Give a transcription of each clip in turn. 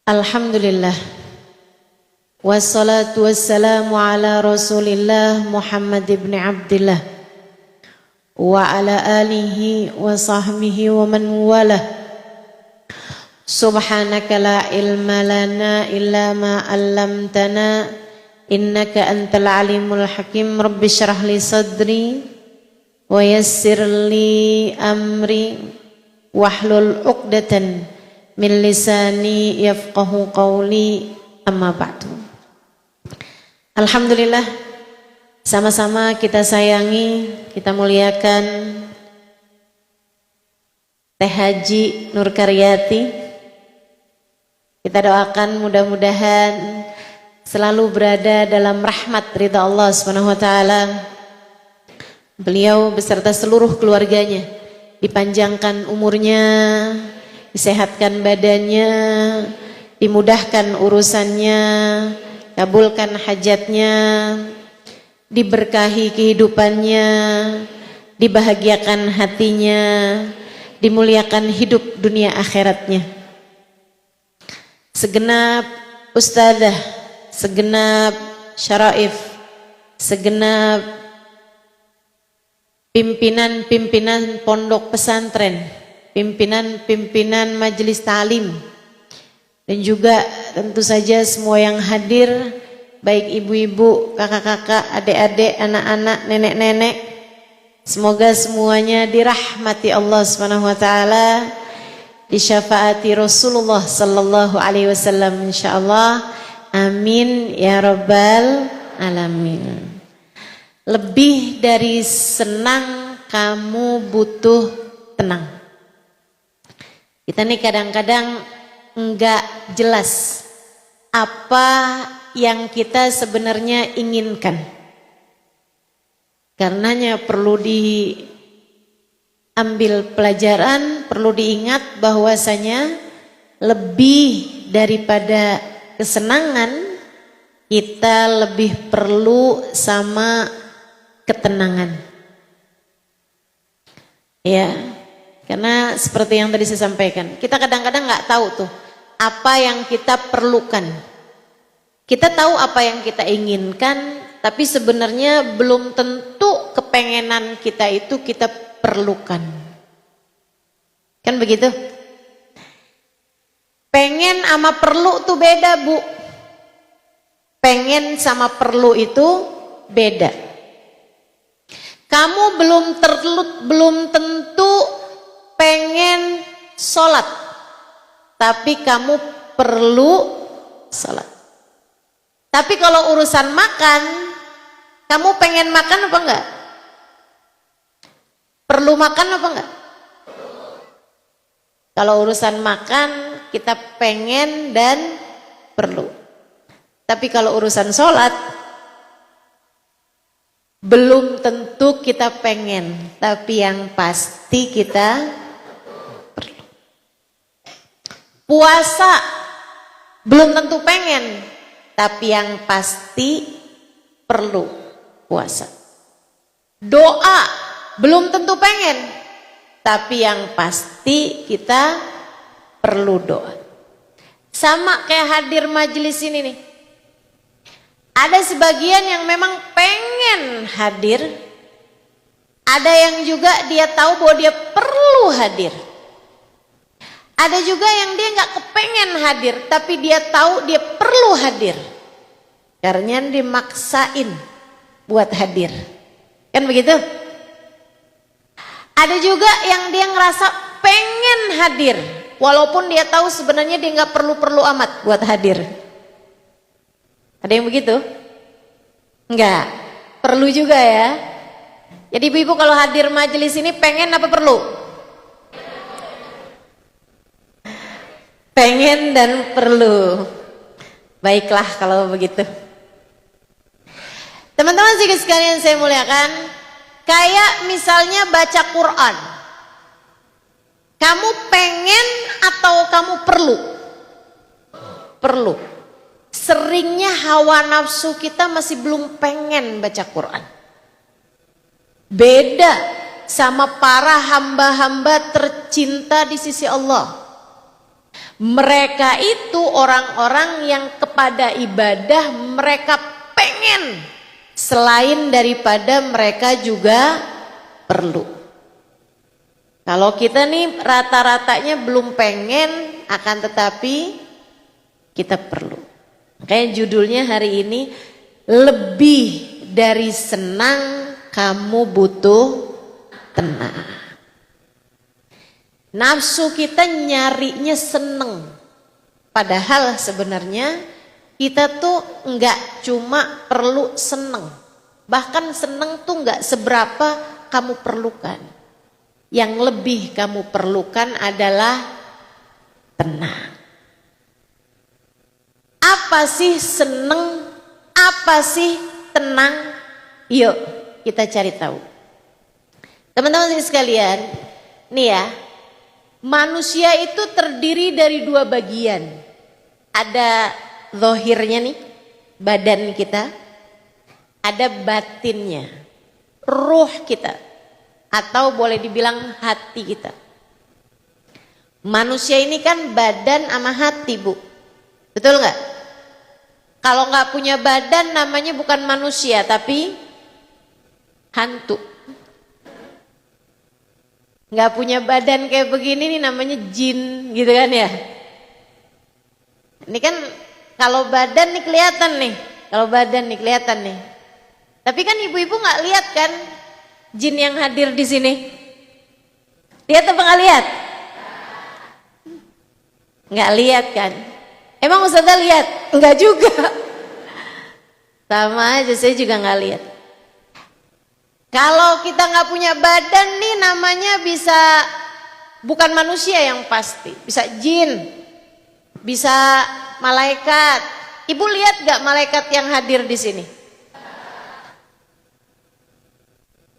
Alhamdulillah, wassalatu wassalamu ala rasulillah Muhammad ibn Abdillah wa ala alihi wa sahbihi wa man walah. Subhanaka la ilma lana illa ma 'allamtana innaka antal alimul hakim. Rabbi shrah li sadri wa yassir li amri wahlul 'uqdatan min lisani yafqahu qawli, amma ba'du. Alhamdulillah, sama-sama kita sayangi, kita muliakan Teh Haji Nur Karyati. Kita doakan mudah-mudahan selalu berada dalam rahmat ridha Allah Subhanahu wa taala. Beliau beserta seluruh keluarganya dipanjangkan umurnya, disehatkan badannya, dimudahkan urusannya, kabulkan hajatnya, diberkahi kehidupannya, dibahagiakan hatinya, dimuliakan hidup dunia akhiratnya. Segenap ustadzah, segenap syaraif, segenap pimpinan-pimpinan pondok pesantren, pimpinan-pimpinan majelis ta'lim, dan juga tentu saja semua yang hadir, baik ibu-ibu, kakak-kakak, adik-adik, anak-anak, nenek-nenek. Semoga semuanya dirahmati Allah Subhanahu wa taala, disyafaati Rasulullah sallallahu alaihi wasallam insyaallah. Amin ya rabbal alamin. Lebih dari senang, kamu butuh tenang. Kita nih kadang-kadang enggak jelas apa yang kita sebenarnya inginkan. Karenanya perlu diambil pelajaran, perlu diingat bahwasanya lebih daripada kesenangan, kita lebih perlu sama ketenangan. Ya. Karena seperti yang tadi saya sampaikan, kita kadang-kadang nggak tahu tuh apa yang kita perlukan. Kita tahu apa yang kita inginkan, tapi sebenarnya belum tentu kepengenan kita itu kita perlukan. Kan begitu? Pengen sama perlu tuh beda, Bu. Pengen sama perlu itu beda. Kamu belum tentu pengen sholat, tapi kamu perlu sholat. Tapi kalau urusan makan, kamu pengen makan apa enggak? Perlu makan apa enggak? Kalau urusan makan kita pengen dan perlu. Tapi kalau urusan sholat belum tentu kita pengen, tapi yang pasti kita perlu. Puasa belum tentu pengen, tapi yang pasti perlu puasa. Doa belum tentu pengen, tapi yang pasti kita perlu doa. Sama kayak hadir majelis ini nih. Ada sebagian yang memang pengen hadir, ada yang juga dia tahu bahwa dia perlu hadir. Ada juga yang dia nggak kepengen hadir, tapi dia tahu dia perlu hadir. Karena dimaksain buat hadir. Kan begitu? Ada juga yang dia ngerasa pengen hadir, walaupun dia tahu sebenarnya dia nggak perlu-perlu amat buat hadir. Ada yang begitu? Enggak, perlu juga ya. Jadi ibu-ibu kalau hadir majelis ini pengen apa perlu? Pengen dan perlu. Baiklah kalau begitu. Teman-teman sekalian saya muliakan, kayak misalnya baca Quran. Kamu pengen atau kamu perlu? Perlu. seringnya hawa nafsu kita masih belum pengen baca Quran. Beda sama para hamba-hamba tercinta di sisi Allah. Mereka itu orang-orang yang kepada ibadah mereka pengen, selain daripada mereka juga perlu. Kalau kita nih rata-ratanya belum pengen, akan tetapi kita perlu. Makanya judulnya hari ini, lebih dari senang kamu butuh tenang. Nafsu kita nyarinya seneng, padahal sebenarnya kita tuh nggak cuma perlu seneng, bahkan seneng tuh nggak seberapa kamu perlukan. Yang lebih kamu perlukan adalah tenang. Apa sih seneng? Apa sih tenang? Yuk kita cari tahu. Teman-teman sekalian, nih ya, manusia itu terdiri dari dua bagian. Ada zahirnya nih, badan kita. Ada batinnya, ruh kita. Atau boleh dibilang hati kita. Manusia ini kan badan sama hati, Bu. Betul nggak? Kalau nggak punya badan namanya bukan manusia, tapi hantu. Nggak punya badan kayak begini nih namanya jin, gitu kan ya. Ini kan kalau badan nih kelihatan nih, kalau badan nih kelihatan nih. Tapi kan ibu-ibu nggak lihat kan jin yang hadir di sini. Lihat apa nggak lihat? Nggak lihat kan? Emang Ustazah lihat? Enggak juga. Sama aja, saya juga nggak lihat. Kalau kita nggak punya badan nih namanya bisa bukan manusia yang pasti, bisa jin, bisa malaikat. Ibu lihat nggak malaikat yang hadir di sini?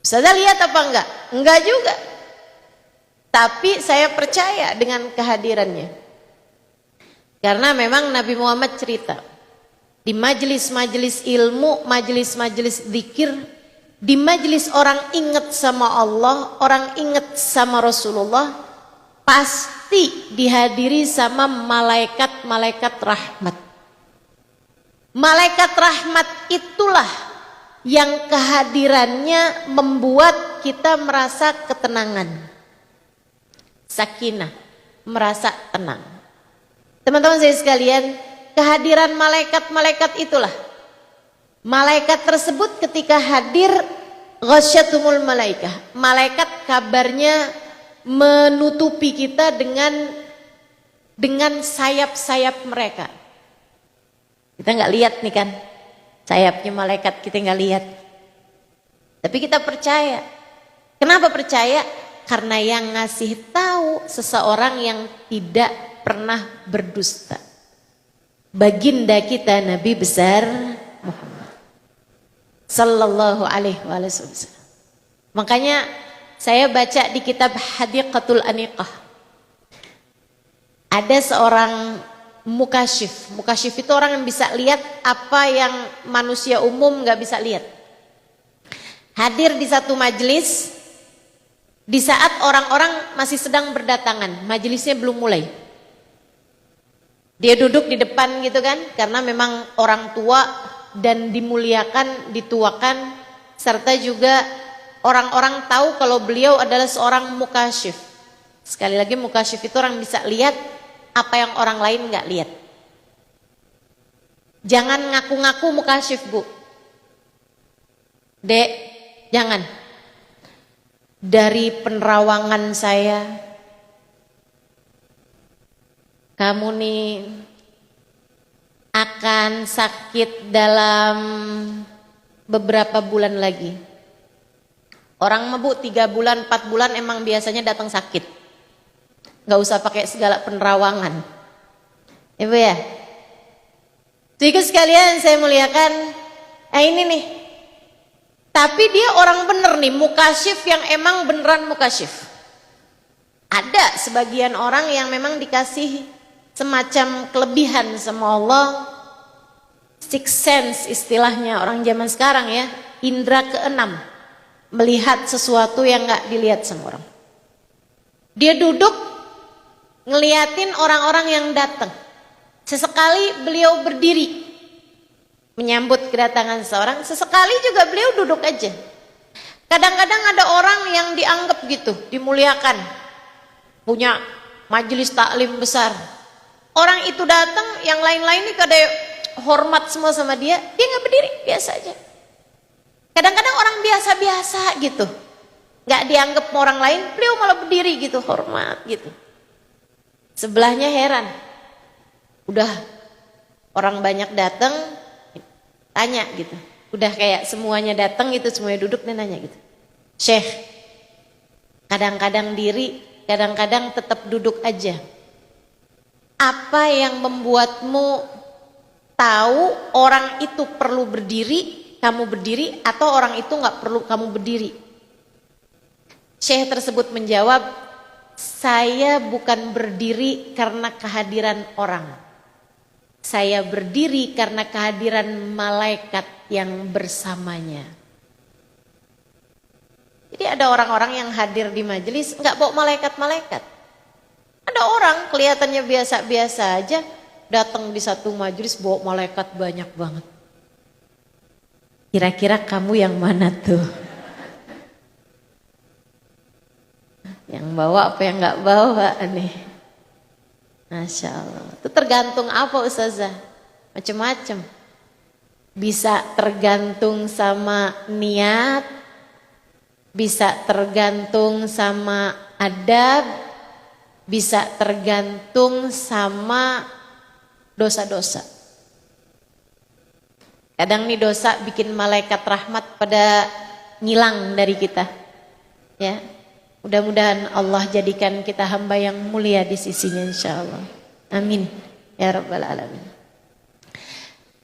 Ustazah lihat apa enggak? Enggak juga. Tapi saya percaya dengan kehadirannya. Karena memang Nabi Muhammad cerita di majelis-majelis ilmu, majelis-majelis zikir, di majelis orang ingat sama Allah, orang ingat sama Rasulullah, pasti dihadiri sama malaikat-malaikat rahmat. Malaikat rahmat itulah yang kehadirannya membuat kita merasa ketenangan, sakinah, merasa tenang. Teman-teman saya sekalian, kehadiran malaikat-malaikat itulah, malaikat tersebut ketika hadir, ghasyatumul malaikah, malaikat kabarnya menutupi kita dengan sayap-sayap mereka. Kita nggak lihat nih kan sayapnya malaikat, kita nggak lihat, tapi kita percaya. Kenapa percaya? Karena yang ngasih tahu seseorang yang tidak pernah berdusta, baginda kita Nabi besar Muhammad sallallahu alaihi wasallam. Makanya saya baca di kitab Hadiqatul Aniqah, ada seorang mukasyif. Mukasyif itu orang yang bisa lihat apa yang manusia umum nggak bisa lihat. Hadir di satu majelis di saat orang-orang masih sedang berdatangan, majelisnya belum mulai. Dia duduk di depan gitu kan, karena memang orang tua dan dimuliakan, dituakan, serta juga orang-orang tahu kalau beliau adalah seorang mukasyif. Sekali lagi, mukasyif itu orang bisa lihat apa yang orang lain nggak lihat. Jangan ngaku-ngaku mukasyif, Bu. Dek, jangan. Dari penerawangan saya, kamu nih akan sakit dalam beberapa bulan lagi. Orang mah, Bu, 3 bulan, 4 bulan emang biasanya datang sakit. Nggak usah pakai segala penerawangan. Ibu ya. Jadi sekalian saya muliakan, ini nih. Tapi dia orang bener nih, mukasyif yang emang beneran mukasyif. Ada sebagian orang yang memang dikasih semacam kelebihan sama Allah, six sense istilahnya orang zaman sekarang ya, indera keenam, melihat sesuatu yang nggak dilihat sama orang. Dia duduk ngeliatin orang-orang yang datang. Sesekali beliau berdiri menyambut kedatangan seorang, sesekali juga beliau duduk aja. Kadang-kadang ada orang yang dianggap gitu, dimuliakan, punya majelis taklim besar. Orang itu datang, yang lain-lain ini kada hormat semua sama dia nggak berdiri, biasa aja. Kadang-kadang orang biasa-biasa gitu, nggak dianggap orang lain, beliau malah berdiri gitu, hormat gitu. Sebelahnya heran, udah orang banyak datang, tanya gitu. Udah kayak semuanya datang gitu, semuanya duduk dan nanya gitu. Syekh, kadang-kadang diri, kadang-kadang tetap duduk aja. Apa yang membuatmu tahu orang itu perlu berdiri, kamu berdiri, atau orang itu nggak perlu kamu berdiri? Syekh tersebut menjawab, saya bukan berdiri karena kehadiran orang. Saya berdiri karena kehadiran malaikat yang bersamanya. Jadi ada orang-orang yang hadir di majelis nggak bawa malaikat-malaikat. Ada orang kelihatannya biasa-biasa aja, datang di satu majelis bawa malaikat banyak banget. Kira-kira kamu yang mana tuh? Yang bawa apa yang nggak bawa nih? Masya Allah. Itu tergantung apa Ustazah? Macam-macam. Bisa tergantung sama niat, bisa tergantung sama adab, bisa tergantung sama dosa-dosa. Kadang nih dosa bikin malaikat rahmat pada ngilang dari kita. Ya, mudah-mudahan Allah jadikan kita hamba yang mulia di sisinya insyaallah. Amin ya rabbal alamin.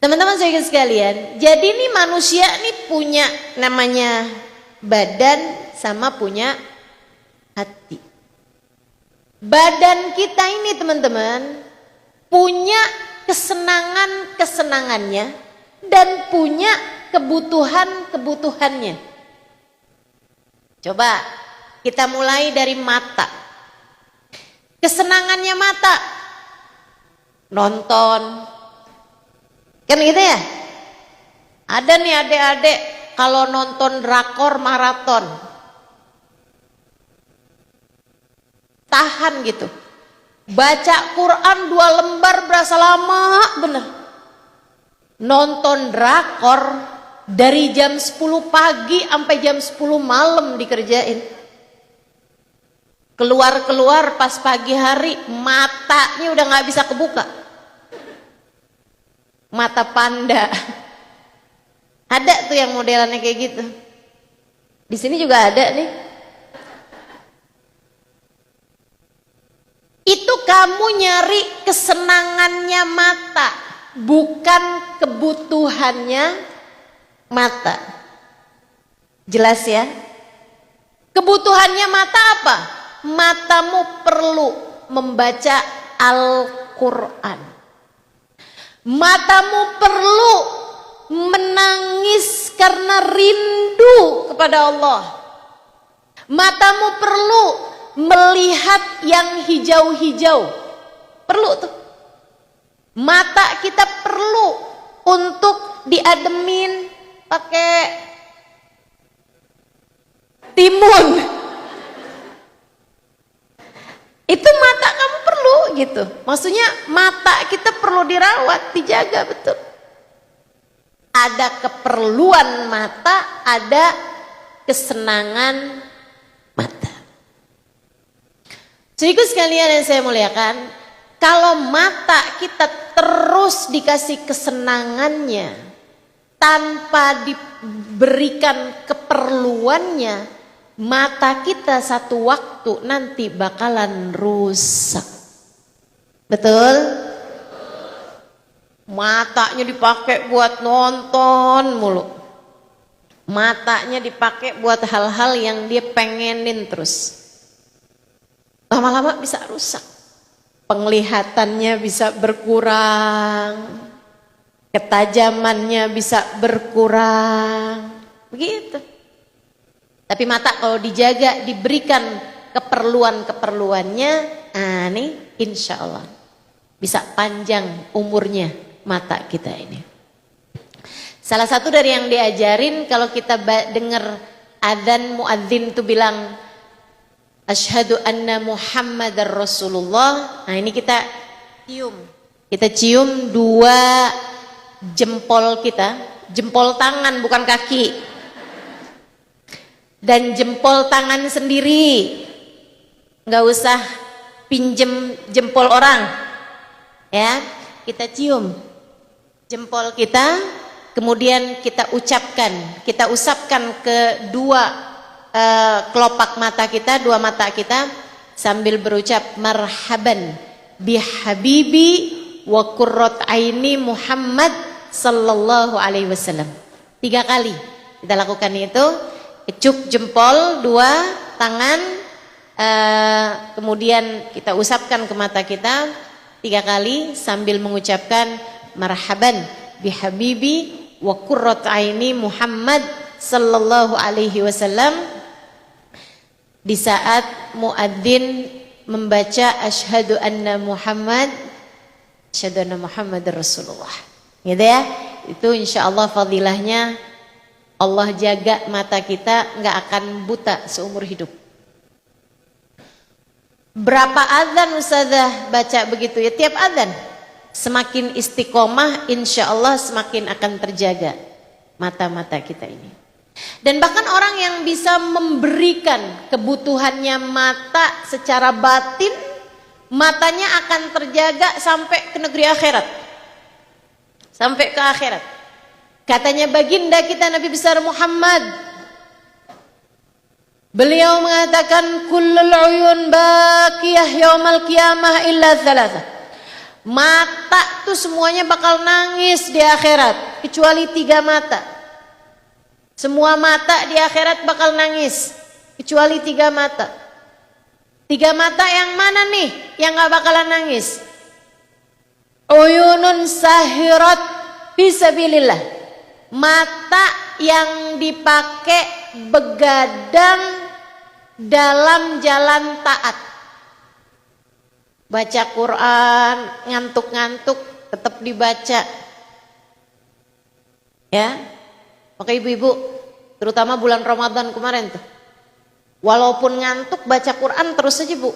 Teman-teman saya sekalian, jadi nih manusia nih punya namanya badan sama punya hati. Badan kita ini teman-teman punya kesenangan-kesenangannya dan punya kebutuhan-kebutuhannya. Coba kita mulai dari mata. Kesenangannya mata, nonton, kan gitu ya. Ada nih adik-adik kalau nonton drakor maraton, tahan gitu. Baca Quran 2 lembar berasa lama bener. Nonton drakor dari jam 10 pagi sampai jam 10 malam dikerjain. Keluar-keluar pas pagi hari matanya udah gak bisa kebuka. Mata panda. Ada tuh yang modelannya kayak gitu. Di sini juga ada nih. Itu kamu nyari kesenangannya mata, bukan kebutuhannya mata. Jelas ya? Kebutuhannya mata apa? Matamu perlu membaca Al-Quran. Matamu perlu menangis karena rindu kepada Allah. Matamu perlu melihat yang hijau-hijau. Perlu tuh. Mata kita perlu untuk diademin pakai timun. Itu mata kamu perlu gitu. Maksudnya mata kita perlu dirawat, dijaga betul. Ada keperluan mata, ada kesenangan mata. Saudaraku sekalian yang saya muliakan, kalau mata kita terus dikasih kesenangannya tanpa diberikan keperluannya, mata kita satu waktu nanti bakalan rusak. Betul? Matanya dipakai buat nonton mulu. Matanya dipakai buat hal-hal yang dia pengenin terus. Lama-lama bisa rusak. Penglihatannya bisa berkurang. ketajamannya bisa berkurang. Begitu. Tapi mata kalau dijaga, diberikan keperluan-keperluannya, nih insya Allah bisa panjang umurnya mata kita ini. Salah satu dari yang diajarin kalau kita dengar adzan muadzin tuh bilang asyhadu anna Muhammadar Rasulullah. Nah, ini kita cium. Kita cium dua jempol kita, jempol tangan bukan kaki. Dan jempol tangan sendiri. Nggak usah pinjem jempol orang. Ya, kita cium jempol kita, kemudian kita ucapkan, kita usapkan ke dua kelopak mata kita, dua mata kita sambil berucap marhaban bihabibi wa qurrat aini Muhammad sallallahu alaihi wasallam. 3 kali kita lakukan itu, icuk jempol dua tangan, kemudian kita usapkan ke mata kita 3 kali sambil mengucapkan marhaban bihabibi wa qurrat aini Muhammad sallallahu alaihi wasallam di saat muadzin membaca asyhadu anna Muhammadar Rasulullah. Gitu ya. Itu insyaallah fadilahnya Allah jaga mata kita nggak akan buta seumur hidup. Berapa adzan Ustazah baca begitu ya? Tiap adzan. Semakin istiqomah insya Allah semakin akan terjaga mata-mata kita ini. Dan bahkan orang yang bisa memberikan kebutuhannya mata secara batin, matanya akan terjaga sampai ke negeri akhirat. Sampai ke akhirat. Katanya baginda kita Nabi besar Muhammad, beliau mengatakan kullul uyun baqiyah yaumal qiyamah illa thalatha. Mata tuh semuanya bakal nangis di akhirat kecuali 3 mata. Semua mata di akhirat bakal nangis kecuali 3 mata. 3 mata yang mana nih yang gak bakalan nangis? Uyunun sahirat fisabilillah. Mata yang dipakai begadang dalam jalan taat. Baca Quran, ngantuk-ngantuk tetap dibaca. Ya. Oke ibu-ibu, terutama bulan Ramadan kemarin tuh. Walaupun ngantuk baca Quran terus aja, Bu.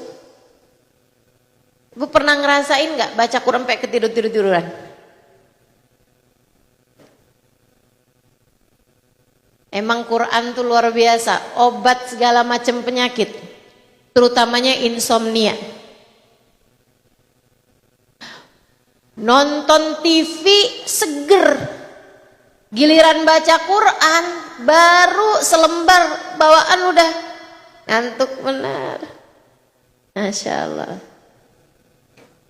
Ibu pernah ngerasain nggak baca Quran sampai ketidur-tiduran? Emang Quran tuh luar biasa, obat segala macam penyakit, terutamanya insomnia. Nonton TV seger, giliran baca Quran baru selembar bawaan udah ngantuk benar. Masya Allah.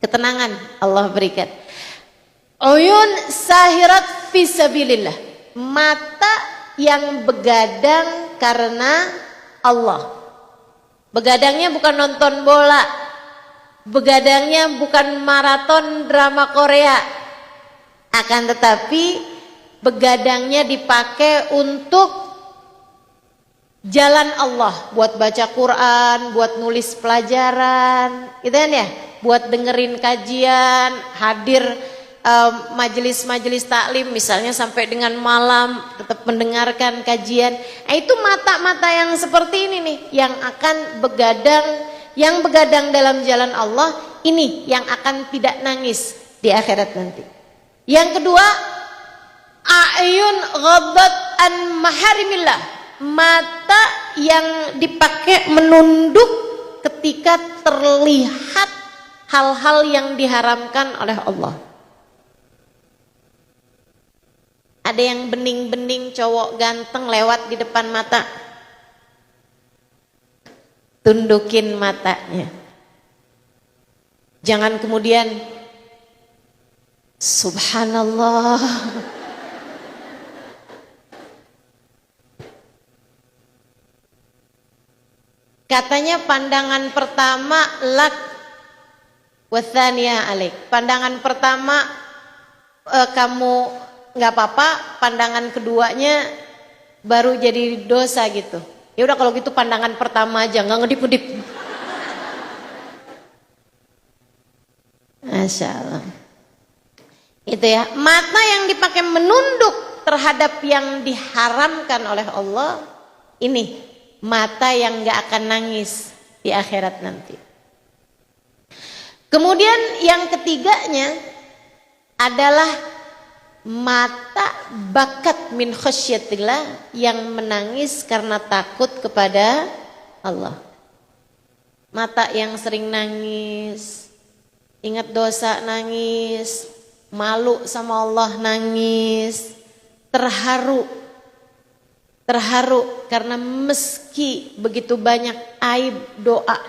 Ketenangan Allah berikan. Uyun sahirat fisabilillah. Mata yang begadang karena Allah. Begadangnya bukan nonton bola, begadangnya bukan maraton drama Korea, akan tetapi begadangnya dipakai untuk jalan Allah, buat baca Quran, buat nulis pelajaran, gitu kan ya, buat dengerin kajian, hadir majelis-majelis taklim misalnya sampai dengan malam tetap mendengarkan kajian. Nah, itu mata-mata yang seperti ini nih yang akan begadang, yang begadang dalam jalan Allah, ini yang akan tidak nangis di akhirat nanti. Yang kedua, a'yun ghaddat an maharimillah. Mata yang dipakai menunduk ketika terlihat hal-hal yang diharamkan oleh Allah. Ada yang bening-bening cowok ganteng lewat di depan mata, tundukin matanya. Jangan kemudian subhanallah. Katanya pandangan pertama lak wa tsaniyah alaik. Pandangan pertama kamu nggak apa-apa, pandangan keduanya baru jadi dosa gitu. Ya udah kalau gitu pandangan pertama aja, nggak ngedip-ngedip. Masya Allah. Itu ya, mata yang dipakai menunduk terhadap yang diharamkan oleh Allah, ini mata yang nggak akan nangis di akhirat nanti. Kemudian yang ketiganya adalah mata bakat min khasyatillah, yang menangis karena takut kepada Allah. Mata yang sering nangis, ingat dosa nangis, malu sama Allah nangis, terharu karena meski begitu banyak aib,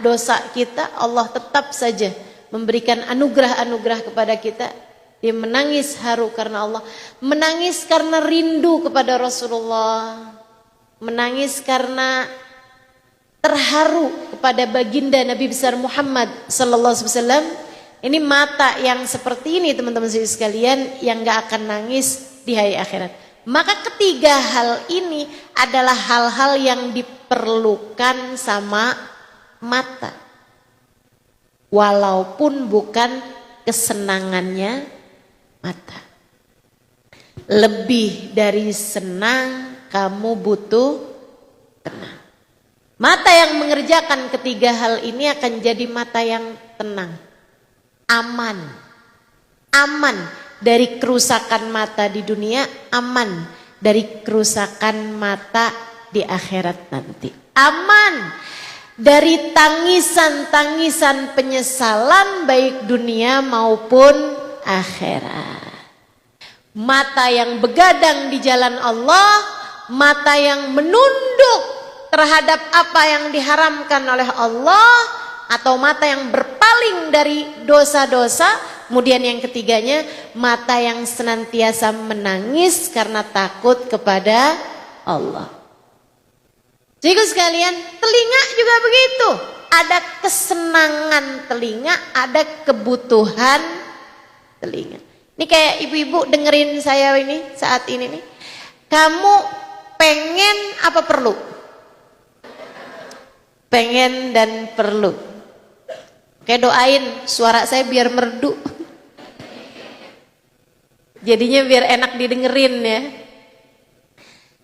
dosa kita, Allah tetap saja memberikan anugerah-anugerah kepada kita. Dia menangis haru karena Allah, menangis karena rindu kepada Rasulullah, menangis karena terharu kepada baginda Nabi besar Muhammad sallallahu alaihi wasallam. Ini mata yang seperti ini teman-teman sekalian, yang gak akan nangis di hari akhirat. Maka ketiga hal ini adalah hal-hal yang diperlukan sama mata, walaupun bukan kesenangannya mata. Lebih dari senang, kamu butuh tenang. Mata yang mengerjakan ketiga hal ini akan jadi mata yang tenang, aman dari kerusakan mata di dunia, aman dari kerusakan mata di akhirat nanti, aman dari tangisan-tangisan penyesalan baik dunia maupun akhirat. Mata yang begadang di jalan Allah, mata yang menunduk terhadap apa yang diharamkan oleh Allah, atau mata yang berpaling dari dosa-dosa. Kemudian yang ketiganya, mata yang senantiasa menangis karena takut kepada Allah. Jadi sekalian, telinga juga begitu. Ada kesenangan telinga, ada kebutuhan telinga. Ini kayak ibu-ibu dengerin saya ini saat ini nih. Kamu pengen apa perlu? Pengen dan perlu. Kayak doain suara saya biar merdu. Jadinya biar enak didengerin ya.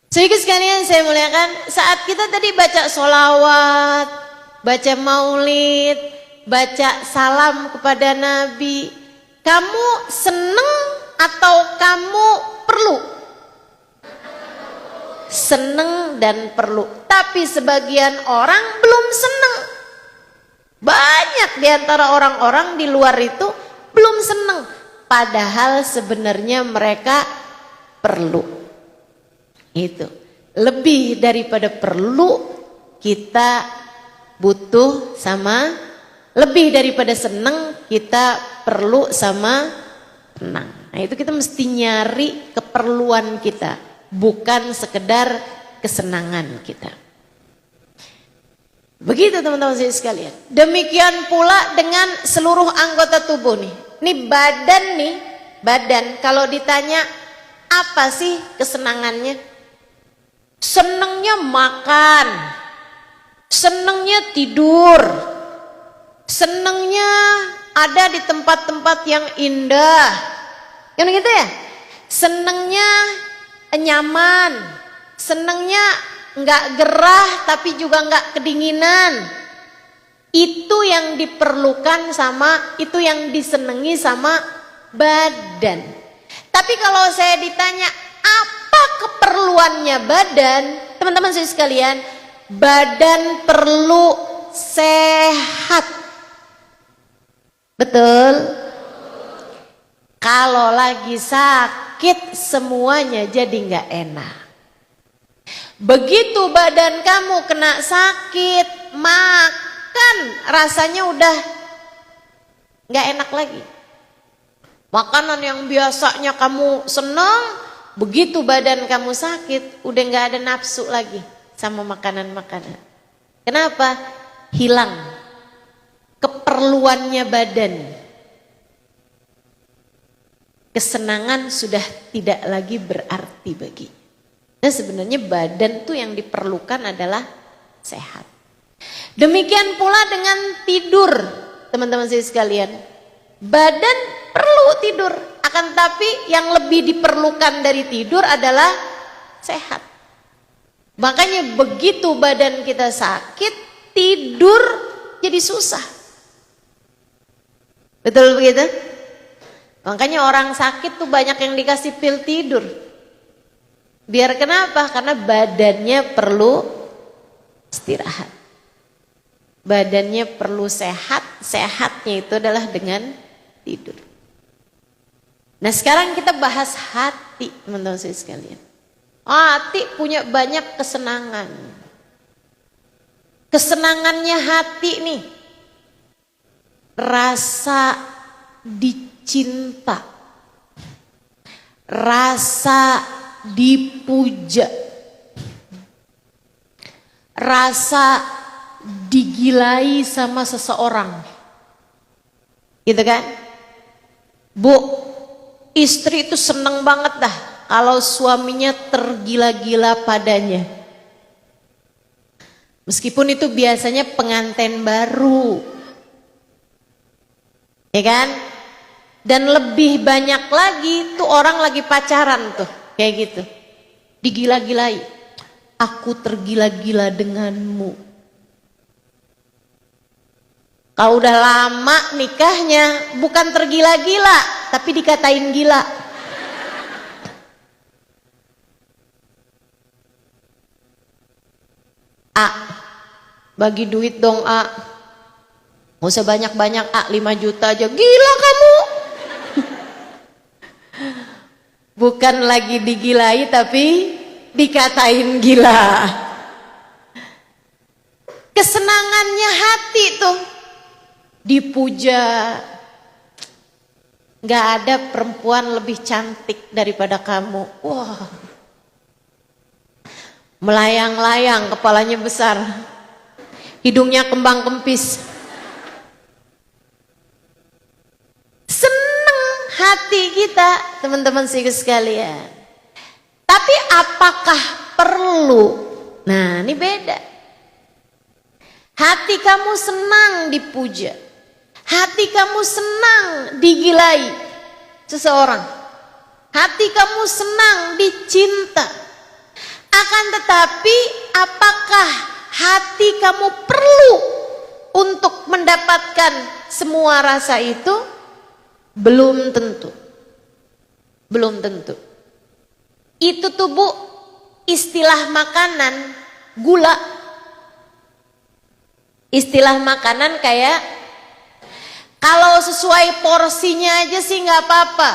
Sehingga sekalian saya muliakan, saat kita tadi baca sholawat, baca maulid, baca salam kepada Nabi, kamu seneng atau kamu perlu? Seneng dan perlu. Tapi sebagian orang belum seneng. Banyak di antara orang-orang di luar itu belum seneng. Padahal sebenarnya mereka perlu. Itu. Lebih daripada perlu, kita butuh sama, lebih daripada seneng, kita perlu sama tenang. Nah itu kita mesti nyari keperluan kita, bukan sekedar kesenangan kita. Begitu teman-teman sekalian. Demikian pula dengan seluruh anggota tubuh nih. Ini badan kalau ditanya apa sih kesenangannya? Senengnya makan, senengnya tidur, senengnya ada di tempat-tempat yang indah. Kan gitu ya? Senengnya nyaman, senengnya nggak gerah tapi juga nggak kedinginan. Itu yang diperlukan sama, itu yang disenangi sama badan. Tapi kalau saya ditanya apa keperluannya badan, teman-teman saya sekalian, badan perlu sehat. Betul? Kalau lagi sakit semuanya jadi nggak enak. Begitu badan kamu kena sakit, makan rasanya udah nggak enak lagi. Makanan yang biasanya kamu senang, begitu badan kamu sakit, udah nggak ada nafsu lagi sama makanan-makanan. Kenapa? Hilang keperluannya badan. kesenangan sudah tidak lagi berarti bagi. Nah sebenarnya badan tuh yang diperlukan adalah sehat. Demikian pula dengan tidur, teman-teman saya sekalian. Badan perlu tidur, akan tapi yang lebih diperlukan dari tidur adalah sehat. Makanya begitu badan kita sakit, tidur jadi susah. Betul begitu? Makanya orang sakit tuh banyak yang dikasih pil tidur. Biar kenapa? Karena badannya perlu istirahat. Badannya perlu sehat, sehatnya itu adalah dengan tidur. Nah sekarang kita bahas hati, teman-teman saya sekalian. Hati punya banyak kesenangan. Kesenangannya hati nih, rasa dicinta, rasa dipuja, rasa digilai sama seseorang, gitu kan? Bu, istri itu seneng banget dah kalau suaminya tergila-gila padanya. Meskipun itu biasanya pengantin baru, ya kan? Dan lebih banyak lagi tuh orang lagi pacaran tuh, kayak gitu. Digila-gilai. Aku tergila-gila denganmu. Kalau udah lama nikahnya, bukan tergila-gila, tapi dikatain gila. A, bagi duit dong A. Gak usah banyak-banyak A, 5 juta aja. Gila kamu. Bukan lagi digilai tapi dikatain gila. Kesenangannya hati tuh dipuja. Gak ada perempuan lebih cantik daripada kamu. Wah, melayang-layang, kepalanya besar, hidungnya kembang kempis. Seneng hati kita, teman-teman sekalian. Tapi apakah perlu? Nah ini beda. Hati kamu senang dipuja, hati kamu senang digilai seseorang, hati kamu senang dicinta. Akan tetapi apakah hati kamu perlu untuk mendapatkan semua rasa itu? Belum tentu. Belum tentu. Itu tuh Bu, istilah makanan gula. Istilah makanan kayak kalau sesuai porsinya aja sih nggak apa-apa.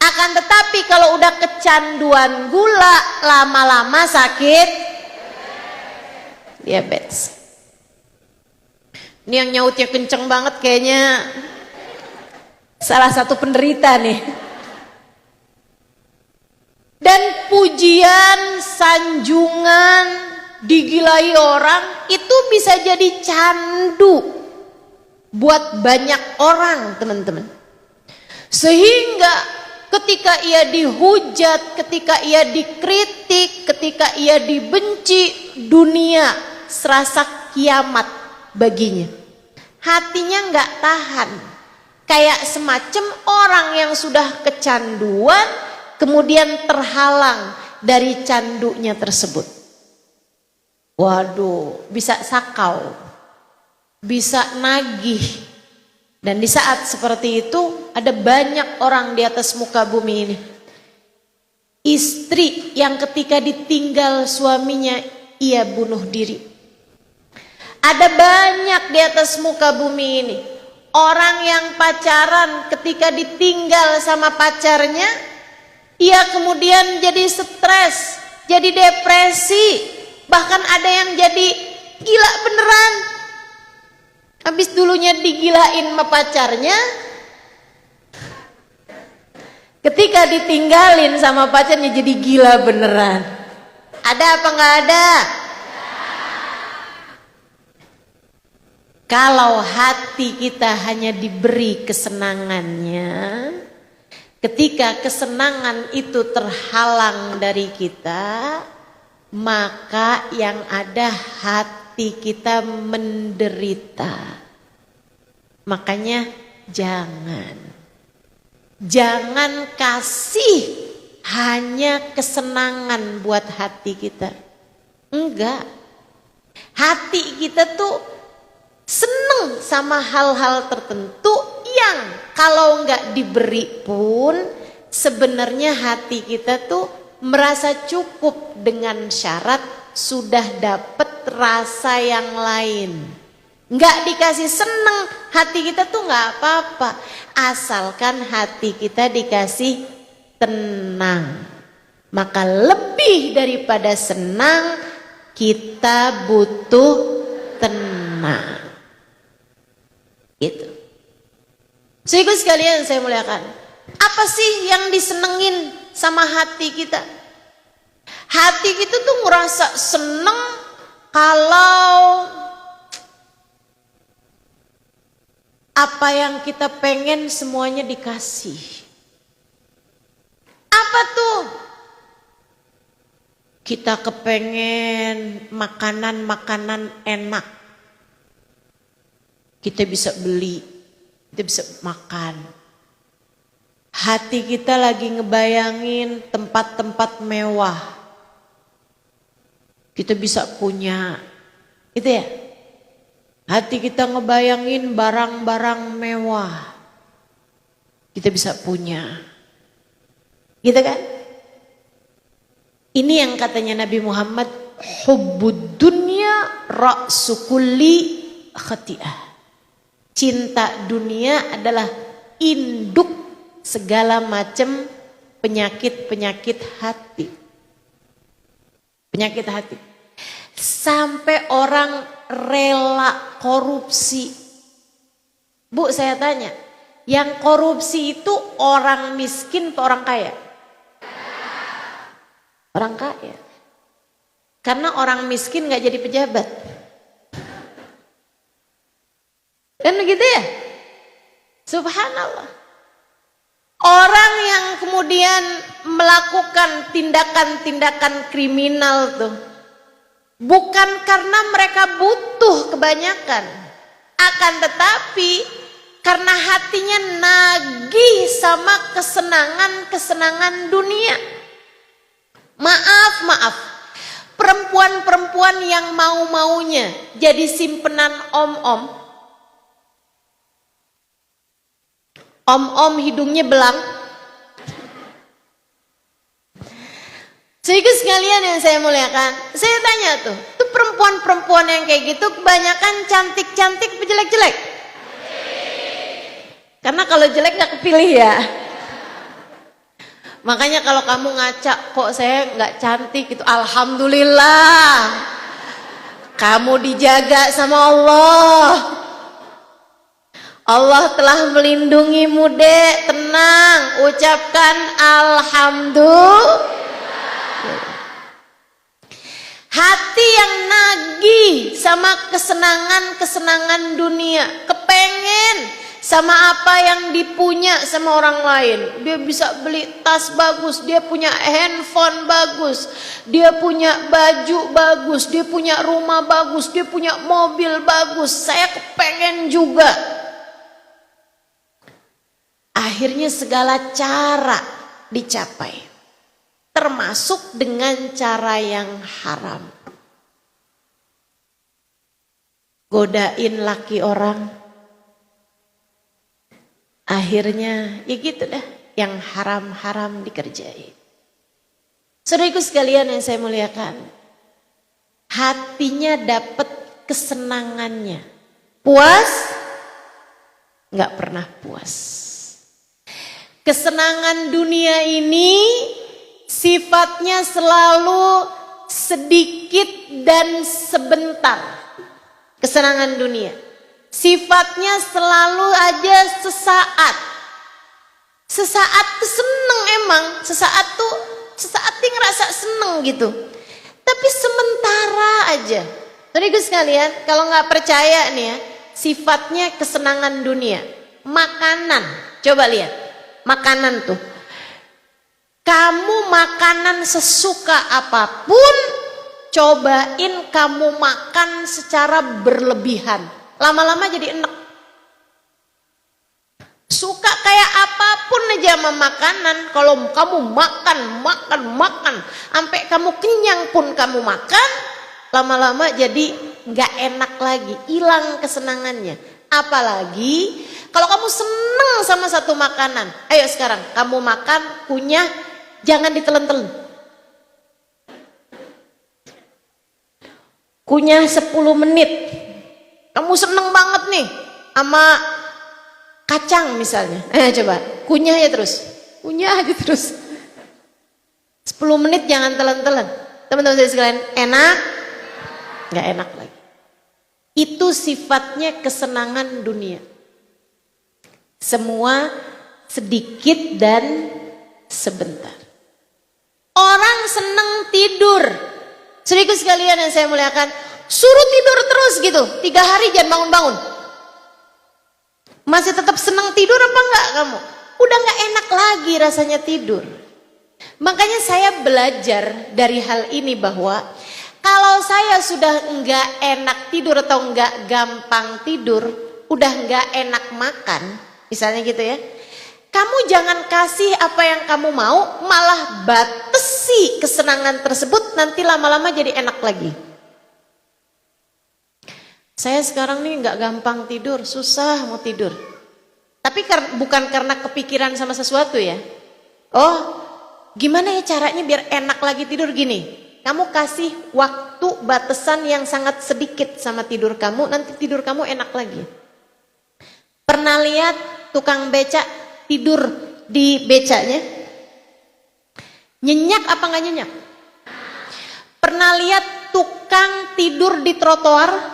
Akan tetapi kalau udah kecanduan gula, lama-lama sakit diabetes. Ini yang nyautnya kenceng banget kayaknya salah satu penderita nih. Dan pujian, sanjungan, digilai orang itu bisa jadi candu buat banyak orang, teman-teman. Sehingga ketika ia dihujat, ketika ia dikritik, ketika ia dibenci, dunia serasa kiamat baginya. Hatinya nggak tahan. Kayak semacam orang yang sudah kecanduan, kemudian terhalang dari candunya tersebut. Waduh, bisa sakau, bisa nagih. Dan di saat seperti itu ada banyak orang di atas muka bumi ini. Istri yang ketika ditinggal suaminya ia bunuh diri. Ada banyak di atas muka bumi ini orang yang pacaran ketika ditinggal sama pacarnya ia kemudian jadi stres, jadi depresi, bahkan ada yang jadi gila beneran. Habis dulunya digilain sama pacarnya, ketika ditinggalin sama pacarnya jadi gila beneran. Ada apa nggak ada? Kalau hati kita hanya diberi kesenangannya, Ketika kesenangan itu terhalang dari kita, maka yang ada hati kita menderita. Makanya jangan kasih hanya kesenangan buat hati kita. Enggak. Hati kita tuh seneng sama hal-hal tertentu yang kalau enggak diberi pun sebenarnya hati kita tuh merasa cukup dengan syarat sudah dapat rasa yang lain. Enggak dikasih seneng, hati kita tuh enggak apa-apa. Asalkan hati kita dikasih tenang. Maka lebih daripada senang, kita butuh tenang. Gitu. Saudara sekalian saya muliakan. Apa sih yang disenengin sama hati kita? Hati kita tuh ngerasa seneng kalau apa yang kita pengen semuanya dikasih. Apa tuh? Kita kepengen makanan-makanan enak. Kita bisa beli, kita bisa makan. Hati kita lagi ngebayangin tempat-tempat mewah. Kita bisa punya, gitu ya. Hati kita ngebayangin barang-barang mewah. Kita bisa punya. Gitu kan? Ini yang katanya Nabi Muhammad, hubbud dunya ra'su kulli khati'ah. Cinta dunia adalah induk segala macam penyakit-penyakit hati. Penyakit hati. Sampai orang rela korupsi. Bu, saya tanya, yang korupsi itu orang miskin atau orang kaya? Orang kaya. Karena orang miskin gak jadi pejabat. Kan begitu ya? Subhanallah. Orang yang kemudian melakukan tindakan-tindakan kriminal tuh bukan karena mereka butuh kebanyakan, akan tetapi karena hatinya nagih sama kesenangan-kesenangan dunia. Maaf, perempuan-perempuan yang mau-maunya jadi simpenan om-om. Om-om hidungnya belang. Sehingga sekalian yang saya muliakan, saya tanya tuh perempuan-perempuan yang kayak gitu kebanyakan cantik-cantik apa jelek-jelek? Karena kalau jelek gak kepilih ya. Makanya kalau kamu ngaca, kok saya gak cantik gitu, alhamdulillah. Kamu dijaga sama Allah. Allah telah melindungimu, Dek. Tenang, ucapkan alhamdulillah. Hati yang nagih sama kesenangan-kesenangan dunia, kepengen sama apa yang dipunya sama orang lain. Dia bisa beli tas bagus, dia punya handphone bagus, dia punya baju bagus, dia punya rumah bagus, dia punya mobil bagus. Saya kepengen juga. Akhirnya segala cara dicapai, termasuk dengan cara yang haram. Godain laki orang, akhirnya ya gitu dah, yang haram-haram dikerjain. Saudaraku sekalian yang saya muliakan, hatinya dapat kesenangannya, puas? Nggak pernah puas. Kesenangan dunia ini sifatnya selalu sedikit dan sebentar. Kesenangan dunia sifatnya selalu aja sesaat. Sesaat tuh seneng emang, sesaat dia ngerasa seneng gitu. Tapi sementara aja. Saudaraku sekalian, kalau nggak percaya nih ya, sifatnya kesenangan dunia, makanan, coba lihat. Makanan tuh, Kamu makanan sesuka apapun, cobain kamu makan secara berlebihan. Lama-lama jadi enak. Suka kayak apapun aja sama makanan, kalau kamu makan, sampai kamu kenyang pun kamu makan, lama-lama jadi nggak enak lagi, hilang kesenangannya. Apalagi kalau kamu seneng sama satu makanan, ayo sekarang kamu makan, kunyah, jangan ditelen-telen. Kunyah 10 menit. Kamu seneng banget nih sama kacang misalnya. Coba, kunyah ya terus. Kunyah aja terus. 10 menit jangan telan-telan. Teman-teman saya sekalian, enak? Nggak enak lagi. Itu sifatnya kesenangan dunia. Semua sedikit dan sebentar. Orang seneng tidur. Saudaraku sekalian yang saya muliakan, suruh tidur terus gitu, 3 hari jangan bangun-bangun. Masih tetap seneng tidur apa enggak kamu? Udah enggak enak lagi rasanya tidur. Makanya saya belajar dari hal ini bahwa kalau saya sudah enggak enak tidur atau enggak gampang tidur, udah enggak enak makan, misalnya gitu ya. Kamu jangan kasih apa yang kamu mau, malah batasi kesenangan tersebut, nanti lama-lama jadi enak lagi. Saya sekarang nih nggak gampang tidur, susah mau tidur. Tapi bukan karena kepikiran sama sesuatu ya. Oh, gimana ya caranya biar enak lagi tidur gini? Kamu kasih waktu batasan yang sangat sedikit sama tidur kamu, nanti tidur kamu enak lagi. Pernah lihat tukang becak tidur di becaknya? Nyenyak apa nggak nyenyak? Pernah lihat tukang tidur di trotoar?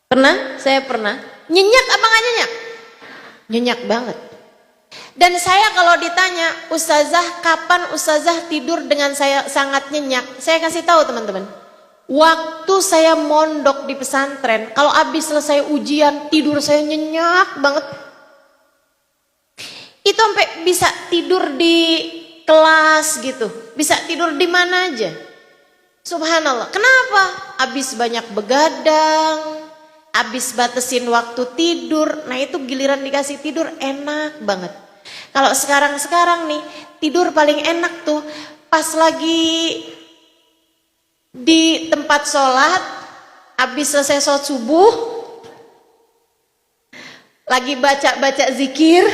Pernah? Saya pernah. Nyenyak apa nggak nyenyak? Nyenyak banget. Dan saya kalau ditanya, Ustazah kapan Ustazah tidur dengan saya sangat nyenyak? Saya kasih tahu teman-teman. Waktu saya mondok di pesantren, kalau habis selesai ujian tidur saya nyenyak banget. Itu sampai bisa tidur di kelas gitu, bisa tidur di mana aja. Subhanallah. Kenapa? Habis banyak begadang, habis batasin waktu tidur. Nah itu giliran dikasih tidur enak banget. Kalau sekarang nih tidur paling enak tuh pas lagi di tempat sholat, habis selesai sholat subuh, lagi baca zikir,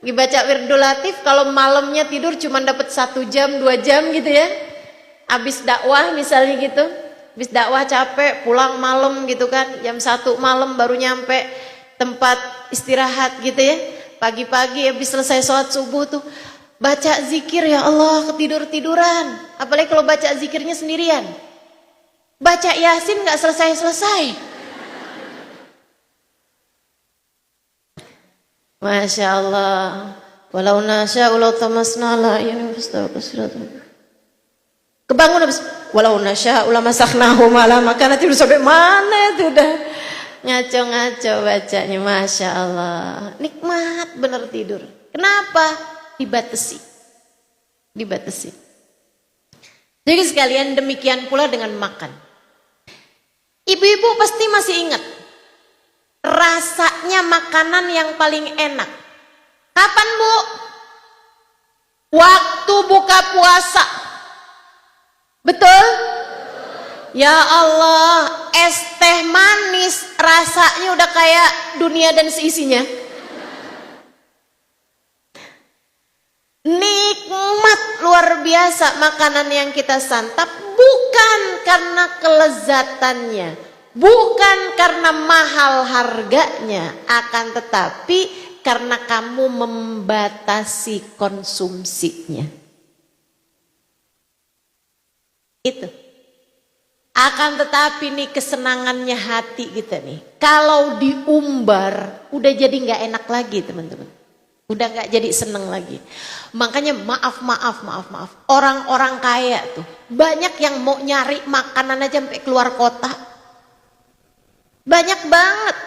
lagi baca wirdul latif. Kalau malamnya tidur cuma dapat 1 jam 2 jam gitu ya. Habis dakwah misalnya gitu, habis dakwah capek, pulang malam gitu kan, jam 1 malam baru nyampe tempat istirahat gitu ya. Pagi-pagi habis selesai sholat subuh tuh baca zikir, ya Allah ketidur-tiduran. Apalagi kalau baca zikirnya sendirian. Baca Yasin gak selesai-selesai. Masya Allah. Walau nasya'u la tamasna la ayyin fastaqsiratum. Kebangun habis walau nasya'u la masaknahu malam, maka nanti udah sampai mana itu udah ngaco-ngaco bacanya. Masya Allah, nikmat bener tidur. Kenapa? Dibatasi. Jadi sekalian demikian pula dengan makan. Ibu-ibu pasti masih ingat rasanya makanan yang paling enak. Kapan Bu? Waktu buka puasa. Betul? Ya Allah, es teh manis rasanya udah kayak dunia dan seisinya. Nikmat luar biasa makanan yang kita santap, bukan karena kelezatannya, bukan karena mahal harganya, akan tetapi karena kamu membatasi konsumsinya. Itu. Akan tetapi nih kesenangannya hati kita nih, kalau diumbar udah jadi nggak enak lagi teman-teman, udah nggak jadi seneng lagi. Makanya maaf, orang-orang kaya tuh banyak yang mau nyari makanan aja sampai keluar kota, banyak banget.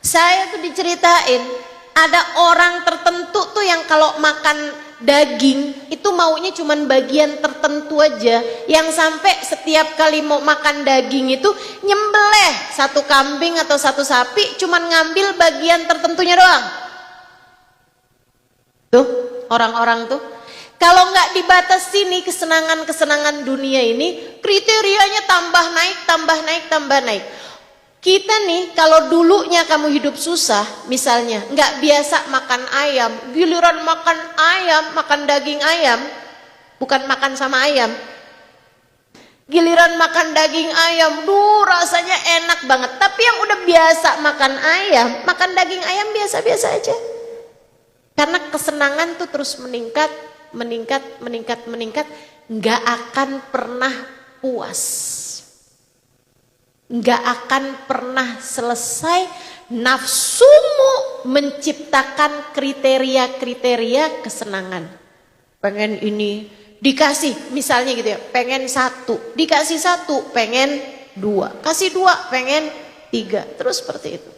Saya tuh diceritain ada orang tertentu tuh yang kalau makan daging itu maunya cuman bagian tertentu aja, yang sampai setiap kali mau makan daging itu nyembelih satu kambing atau satu sapi cuman ngambil bagian tertentunya doang. Tuh orang-orang tuh kalau nggak dibatasi nih kesenangan-kesenangan dunia ini, kriterianya tambah naik, tambah naik, tambah naik. Kita nih kalau dulunya kamu hidup susah, misalnya nggak biasa makan ayam, giliran makan ayam, makan daging ayam, bukan makan sama ayam. Giliran makan daging ayam, rasanya enak banget. Tapi yang udah biasa makan ayam, makan daging ayam biasa-biasa aja. Karena kesenangan tuh terus meningkat, meningkat, meningkat, meningkat, nggak akan pernah puas, nggak akan pernah selesai. Nafsumu menciptakan kriteria-kriteria kesenangan. Pengen ini dikasih, misalnya gitu ya, pengen satu, dikasih satu, pengen dua, kasih dua, pengen tiga, terus seperti itu.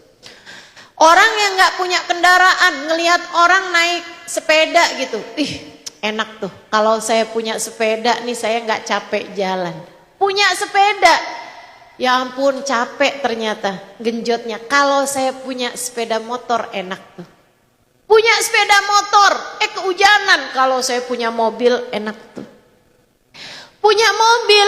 Orang yang nggak punya kendaraan ngelihat orang naik sepeda gitu, enak tuh. Kalau saya punya sepeda nih saya nggak capek jalan. Punya sepeda, ya ampun capek ternyata genjotnya. Kalau saya punya sepeda motor enak tuh. Punya sepeda motor, kehujanan. Kalau saya punya mobil enak tuh. Punya mobil,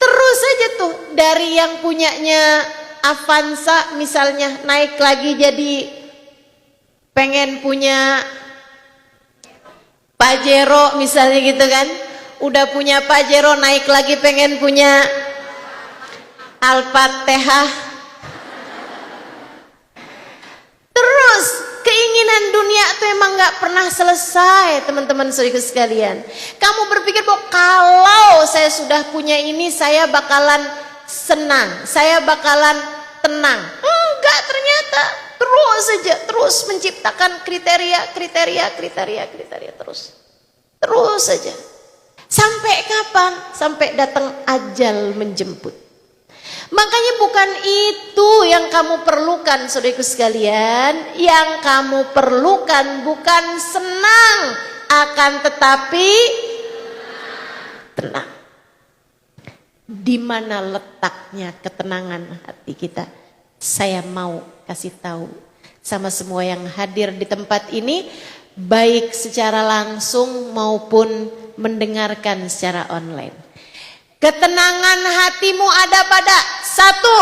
terus aja tuh dari yang punyanya Avanza misalnya naik lagi jadi pengen punya Pajero misalnya gitu kan. Udah punya Pajero naik lagi pengen punya Alphard. Terus keinginan dunia tuh emang gak pernah selesai, teman-teman saudaraku sekalian. Kamu berpikir bahwa kalau saya sudah punya ini saya bakalan senang, saya bakalan tenang. Enggak, ternyata terus saja, terus menciptakan kriteria terus saja. Sampai kapan? Sampai datang ajal menjemput. Makanya bukan itu yang kamu perlukan saudaraku sekalian. Yang kamu perlukan bukan senang, akan tetapi tenang. Di mana letaknya ketenangan hati kita? Saya mau kasih tahu sama semua yang hadir di tempat ini, baik secara langsung maupun mendengarkan secara online. Ketenangan hatimu ada pada satu,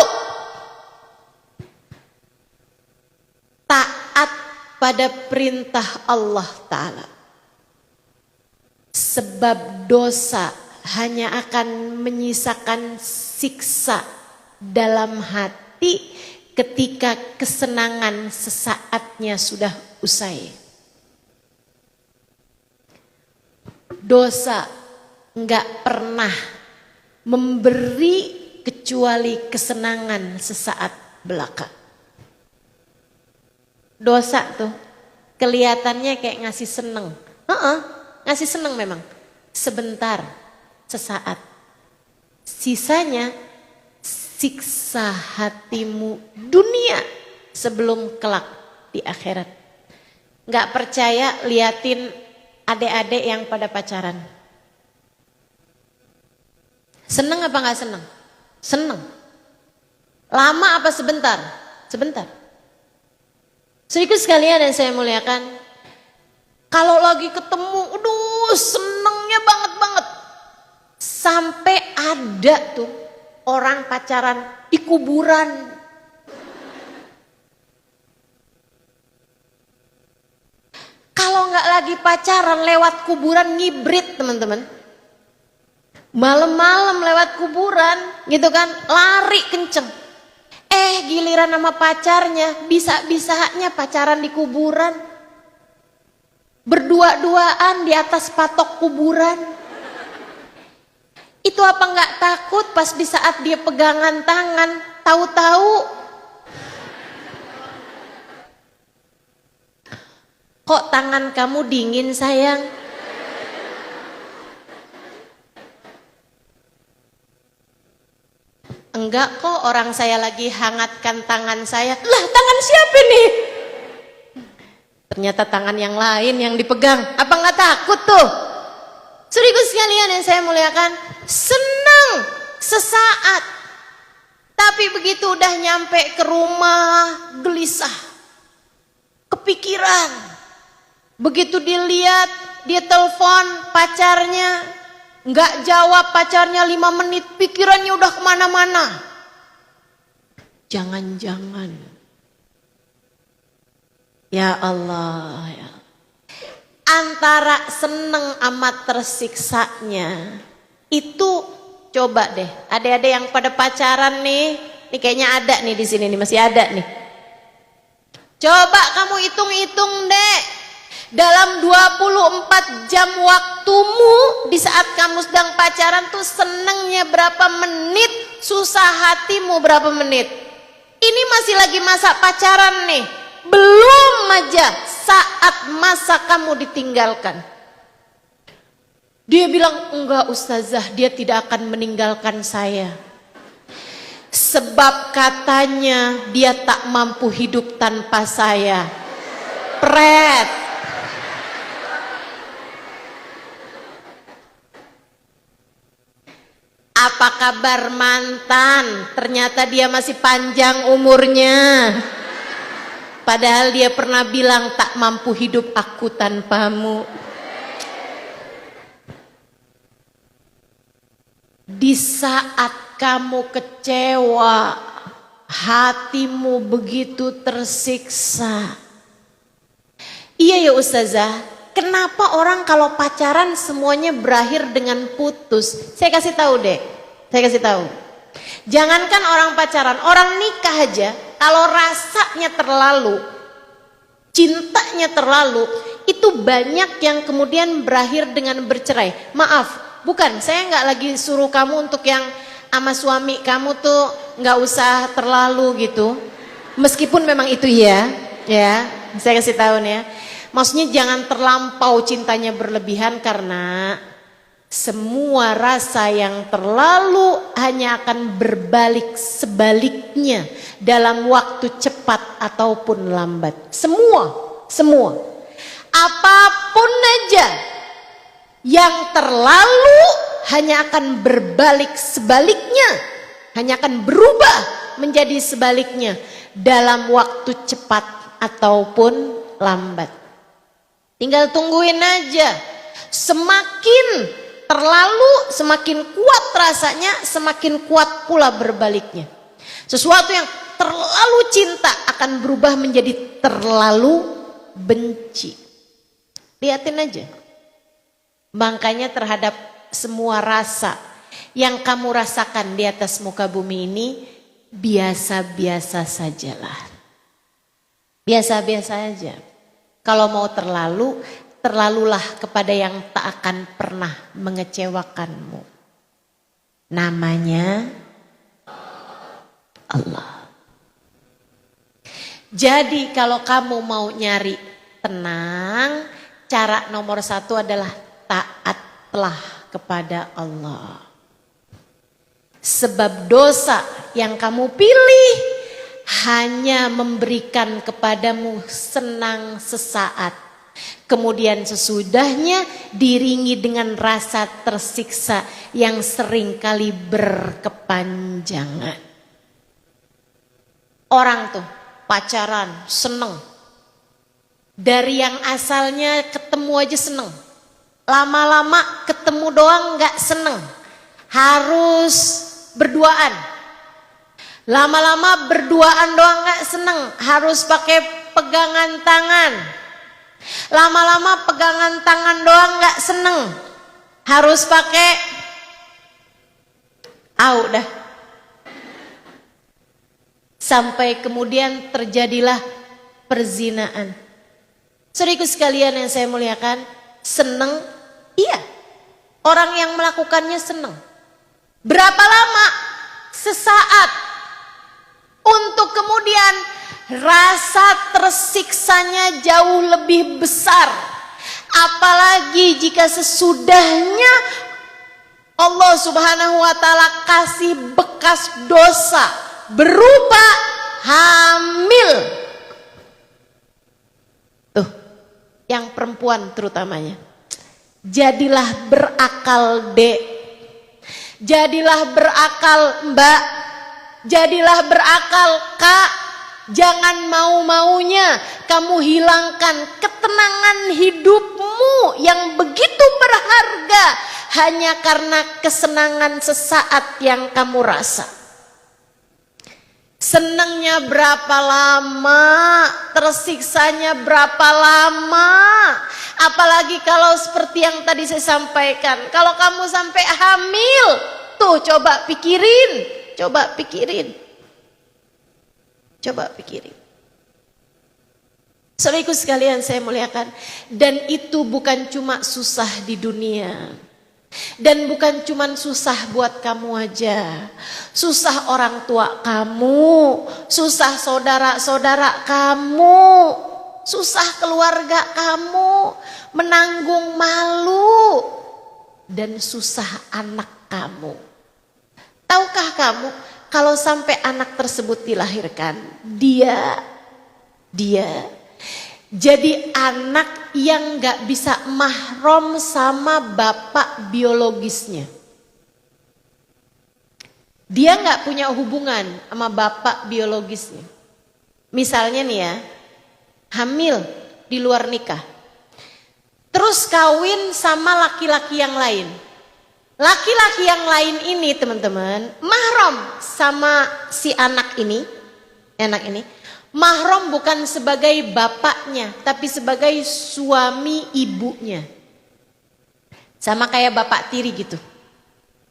taat pada perintah Allah Ta'ala. Sebab dosa hanya akan menyisakan siksa dalam hati ketika kesenangan sesaatnya sudah usai. Dosa enggak pernah memberi kecuali kesenangan sesaat belaka. Dosa tuh kelihatannya kayak ngasih seneng, ngasih seneng memang sebentar, sesaat. Sisanya siksa hatimu dunia sebelum kelak di akhirat. Nggak percaya, liatin adik-adik yang pada pacaran. Seneng apa nggak seneng? Seneng. Lama apa sebentar? Sebentar. Saudaraku sekalian yang saya muliakan, kalau lagi ketemu, senengnya banget. Sampai ada tuh orang pacaran di kuburan. Kalau nggak lagi pacaran lewat kuburan ngibrit teman-teman. Malam-malam lewat kuburan gitu kan, lari kenceng. Giliran sama pacarnya, bisa-bisanya pacaran di kuburan. Berdua-duaan di atas patok kuburan. Itu apa nggak takut pas di saat dia pegangan tangan, tahu-tahu kok tangan kamu dingin sayang? Enggak kok, orang saya lagi hangatkan tangan saya. Lah tangan siapa nih? Ternyata tangan yang lain yang dipegang. Apa nggak takut tuh? Saudaraku sekalian yang saya muliakan, senang sesaat. Tapi begitu udah nyampe ke rumah, gelisah. Kepikiran. Begitu dilihat, dia telepon pacarnya. Nggak jawab pacarnya 5 menit, pikirannya udah kemana-mana. Jangan-jangan. Ya Allah, ya. Antara seneng amat tersiksanya itu coba deh, adik-adik yang pada pacaran nih kayaknya ada nih di sini nih, masih ada nih. Coba kamu hitung-hitung deh, dalam 24 jam waktumu di saat kamu sedang pacaran tuh senengnya berapa menit, susah hatimu berapa menit. Ini masih lagi masa pacaran nih. Belum aja saat masa kamu ditinggalkan. Dia bilang, enggak ustazah, dia tidak akan meninggalkan saya. Sebab katanya dia tak mampu hidup tanpa saya. Pret. Apa kabar mantan? Ternyata dia masih panjang umurnya. Padahal dia pernah bilang tak mampu hidup aku tanpamu. Di saat kamu kecewa, hatimu begitu tersiksa. Iya ya ustazah, kenapa orang kalau pacaran semuanya berakhir dengan putus? Saya kasih tahu deh, saya kasih tahu. Jangankan orang pacaran, orang nikah aja, kalau rasanya terlalu, cintanya terlalu, itu banyak yang kemudian berakhir dengan bercerai. Maaf, bukan, saya nggak lagi suruh kamu untuk yang sama suami kamu tuh nggak usah terlalu gitu. Meskipun memang itu ya, saya kasih tahu nih ya. Maksudnya jangan terlampau cintanya berlebihan karena semua rasa yang terlalu hanya akan berbalik sebaliknya dalam waktu cepat ataupun lambat. Semua. Apapun aja yang terlalu hanya akan berbalik sebaliknya, hanya akan berubah menjadi sebaliknya dalam waktu cepat ataupun lambat. Tinggal tungguin aja. Semakin terlalu, semakin kuat rasanya, semakin kuat pula berbaliknya. Sesuatu yang terlalu cinta akan berubah menjadi terlalu benci. Lihatin aja. Makanya terhadap semua rasa yang kamu rasakan di atas muka bumi ini, biasa-biasa sajalah. Biasa-biasa aja. Kalau mau terlalu, terlalulah kepada yang tak akan pernah mengecewakanmu. Namanya Allah. Jadi kalau kamu mau nyari tenang, cara nomor 1 adalah taatlah kepada Allah. Sebab dosa yang kamu pilih hanya memberikan kepadamu senang sesaat. Kemudian sesudahnya diringi dengan rasa tersiksa yang seringkali berkepanjangan. Orang tuh pacaran seneng. Dari yang asalnya ketemu aja seneng. Lama-lama ketemu doang gak seneng. Harus berduaan. Lama-lama berduaan doang gak seneng. Harus pakai pegangan tangan. Lama-lama pegangan tangan doang gak seneng. Harus pakai dah. Sampai kemudian terjadilah perzinaan. Saudaraku sekalian yang saya muliakan, seneng, iya. Orang yang melakukannya seneng. Berapa lama? Sesaat. Untuk kemudian rasa tersiksanya jauh lebih besar. Apalagi jika sesudahnya Allah Subhanahu wa ta'ala kasih bekas dosa berupa hamil. Tuh, yang perempuan terutamanya. Jadilah berakal, Dek. Jadilah berakal, Mbak. Jadilah berakal, Kak. Jangan mau-maunya kamu hilangkan ketenangan hidupmu yang begitu berharga hanya karena kesenangan sesaat yang kamu rasa. Senangnya berapa lama, tersiksanya berapa lama. Apalagi kalau seperti yang tadi saya sampaikan, kalau kamu sampai hamil, tuh coba pikirin, coba pikirin. Coba pikirin. Saudaraku sekalian saya muliakan, dan itu bukan cuma susah di dunia. Dan bukan cuma susah buat kamu aja. Susah orang tua kamu, susah saudara-saudara kamu, susah keluarga kamu, menanggung malu, dan susah anak kamu. Tahukah kamu kalau sampai anak tersebut dilahirkan, dia jadi anak yang gak bisa mahram sama bapak biologisnya. Dia gak punya hubungan sama bapak biologisnya. Misalnya nih ya, hamil di luar nikah, terus kawin sama laki-laki yang lain. Laki-laki yang lain ini teman-teman mahram sama si anak ini. Mahram bukan sebagai bapaknya, tapi sebagai suami ibunya. Sama kayak bapak tiri gitu.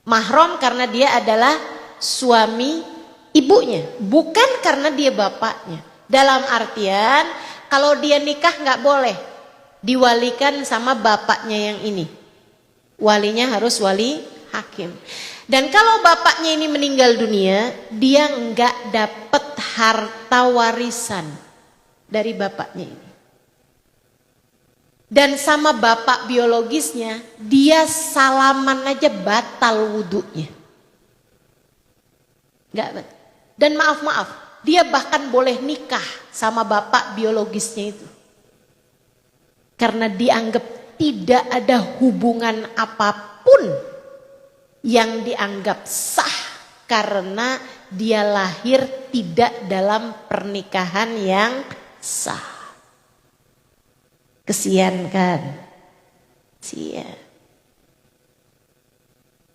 Mahram karena dia adalah suami ibunya, bukan karena dia bapaknya. Dalam artian kalau dia nikah nggak boleh diwalikan sama bapaknya yang ini. Walinya harus wali hakim. Dan kalau bapaknya ini meninggal dunia, dia nggak dapat harta warisan dari bapaknya ini. Dan sama bapak biologisnya, dia salaman aja batal wudunya. Nggak. Dan maaf, dia bahkan boleh nikah sama bapak biologisnya itu. Karena dianggap tidak ada hubungan apapun yang dianggap sah karena dia lahir tidak dalam pernikahan yang sah. Kesian kan? Kesian.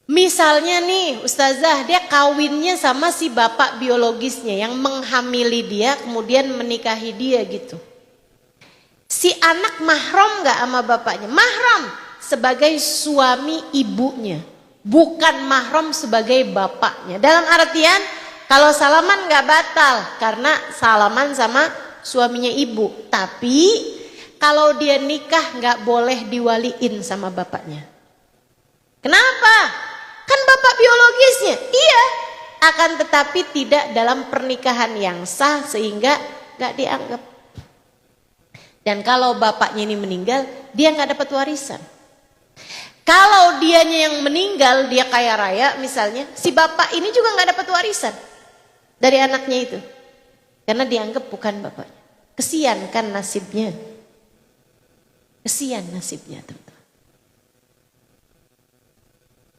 Misalnya nih Ustazah, dia kawinnya sama si bapak biologisnya yang menghamili dia kemudian menikahi dia gitu. Si anak mahram gak sama bapaknya? Mahram sebagai suami ibunya, bukan mahram sebagai bapaknya. Dalam artian kalau salaman gak batal karena salaman sama suaminya ibu. Tapi kalau dia nikah gak boleh diwaliin sama bapaknya. Kenapa? Kan bapak biologisnya. Iya, akan tetapi tidak dalam pernikahan yang sah sehingga gak dianggap. Dan kalau bapaknya ini meninggal, dia nggak dapat warisan. Kalau dianya yang meninggal, dia kaya raya misalnya, si bapak ini juga nggak dapat warisan dari anaknya itu, karena dianggap bukan bapaknya. Kesian kan nasibnya, kesian nasibnya teman-teman.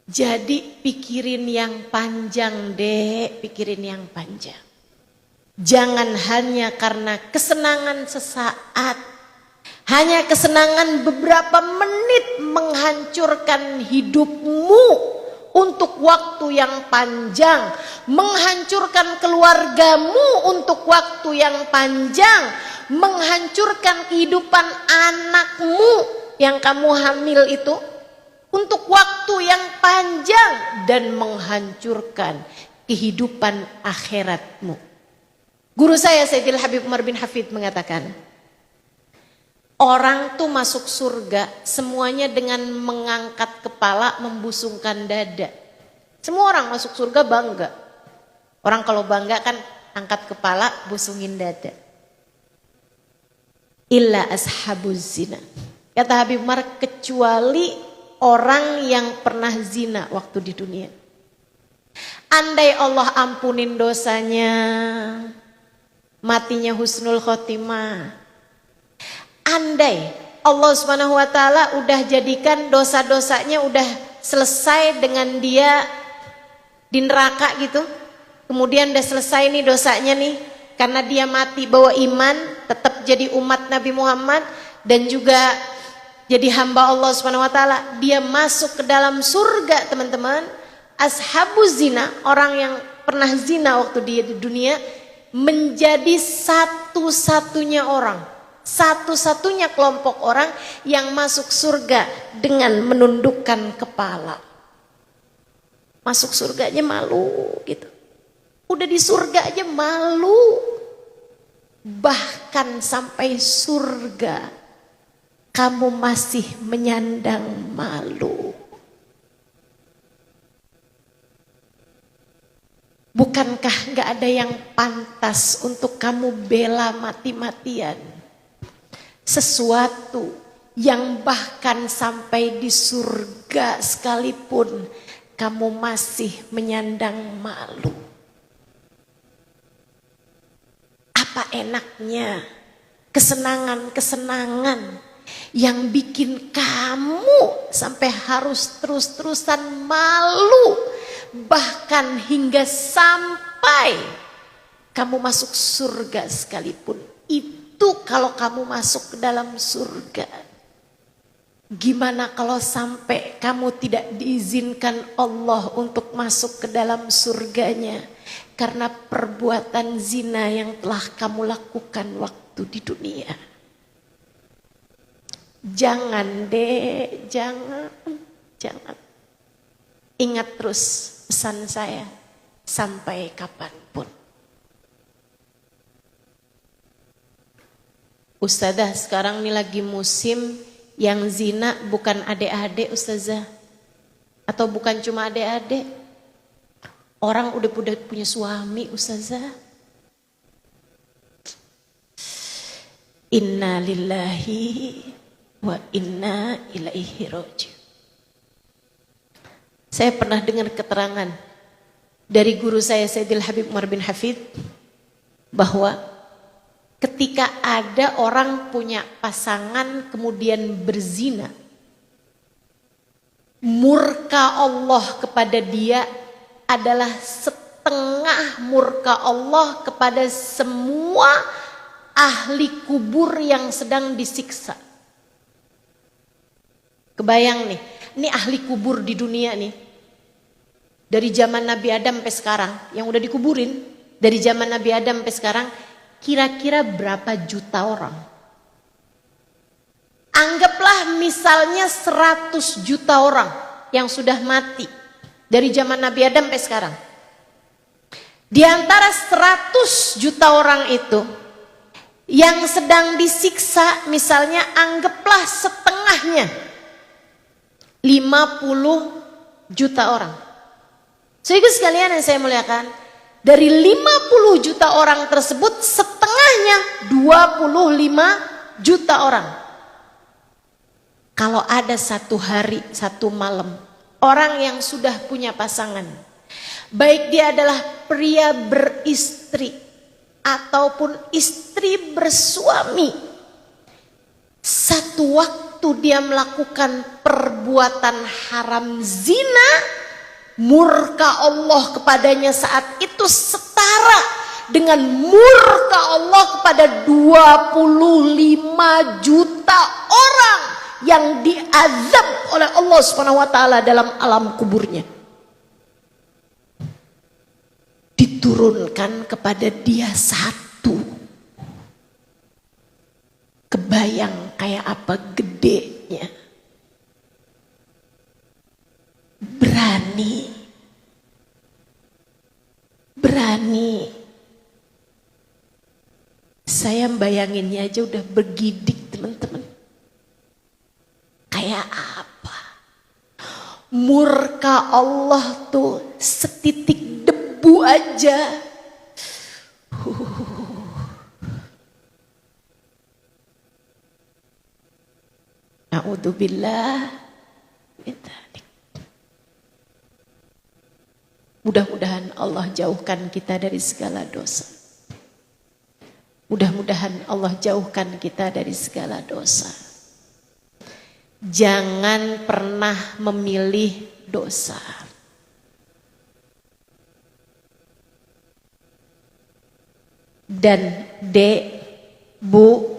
Jadi pikirin yang panjang deh, pikirin yang panjang. Jangan hanya karena kesenangan sesaat, hanya kesenangan beberapa menit menghancurkan hidupmu untuk waktu yang panjang, menghancurkan keluargamu untuk waktu yang panjang, menghancurkan kehidupan anakmu yang kamu hamil itu untuk waktu yang panjang, dan menghancurkan kehidupan akhiratmu. Guru saya Sayyidil Habib Umar bin Hafid mengatakan, orang tuh masuk surga semuanya dengan mengangkat kepala, membusungkan dada. Semua orang masuk surga bangga. Orang kalau bangga kan angkat kepala, busungin dada. Illa ashabuz zina. Kata Habib Umar, kecuali orang yang pernah zina waktu di dunia. Andai Allah ampunin dosanya, matinya husnul khotimah. Andai Allah Subhanahu wa taala udah jadikan dosa-dosanya udah selesai dengan dia di neraka gitu. Kemudian udah selesai nih dosanya nih, karena dia mati bawa iman, tetap jadi umat Nabi Muhammad dan juga jadi hamba Allah Subhanahu wa taala. Dia masuk ke dalam surga, teman-teman. Ashabuz zina, orang yang pernah zina waktu dia di dunia, menjadi satu-satunya orang, satu-satunya kelompok orang yang masuk surga dengan menundukkan kepala. Masuk surga aja malu gitu. Udah di surga aja malu. Bahkan sampai surga kamu masih menyandang malu. Bukankah gak ada yang pantas untuk kamu bela mati-matian? Sesuatu yang bahkan sampai di surga sekalipun kamu masih menyandang malu. Apa enaknya kesenangan-kesenangan yang bikin kamu sampai harus terus-terusan malu. Bahkan hingga sampai kamu masuk surga sekalipun. Itu kalau kamu masuk ke dalam surga. Gimana kalau sampai kamu tidak diizinkan Allah untuk masuk ke dalam surganya karena perbuatan zina yang telah kamu lakukan waktu di dunia? Jangan deh, jangan. Ingat terus pesan saya sampai kapanpun. Ustazah, sekarang ini lagi musim yang zina bukan adik-adik Ustazah. Atau bukan cuma adik-adik. Orang udah punya suami Ustazah. Inna lillahi wa inna ilaihi raji'un. Saya pernah dengar keterangan dari guru saya Sayyidil Habib Umar bin Hafid bahwa ketika ada orang punya pasangan kemudian berzina, murka Allah kepada dia adalah setengah murka Allah kepada semua ahli kubur yang sedang disiksa. Kebayang nih, ini ahli kubur di dunia nih. Dari zaman Nabi Adam sampai sekarang, yang udah dikuburin, dari zaman Nabi Adam sampai sekarang, kira-kira berapa juta orang? Anggaplah misalnya 100 juta orang yang sudah mati dari zaman Nabi Adam sampai sekarang. Di antara 100 juta orang itu, yang sedang disiksa misalnya anggaplah setengahnya, 50 juta orang. Saudara sekalian yang saya muliakan, dari 50 juta orang tersebut setengahnya 25 juta orang. Kalau ada satu hari, satu malam, orang yang sudah punya pasangan, baik dia adalah pria beristri ataupun istri bersuami, satu waktu dia melakukan perbuatan haram zina, murka Allah kepadanya saat itu setara dengan murka Allah kepada 25 juta orang yang diazab oleh Allah Subhanahu wa taala dalam alam kuburnya. Diturunkan kepada dia satu. Kebayang kayak apa gedenya. Berani. Saya bayanginnya aja udah bergidik, teman-teman. Kayak apa? Murka Allah tuh setitik debu aja. A'udzubillah. Mudah-mudahan Allah jauhkan kita dari segala dosa. Mudah-mudahan Allah jauhkan kita dari segala dosa. jangan pernah memilih dosa. Dan Dek, Bu,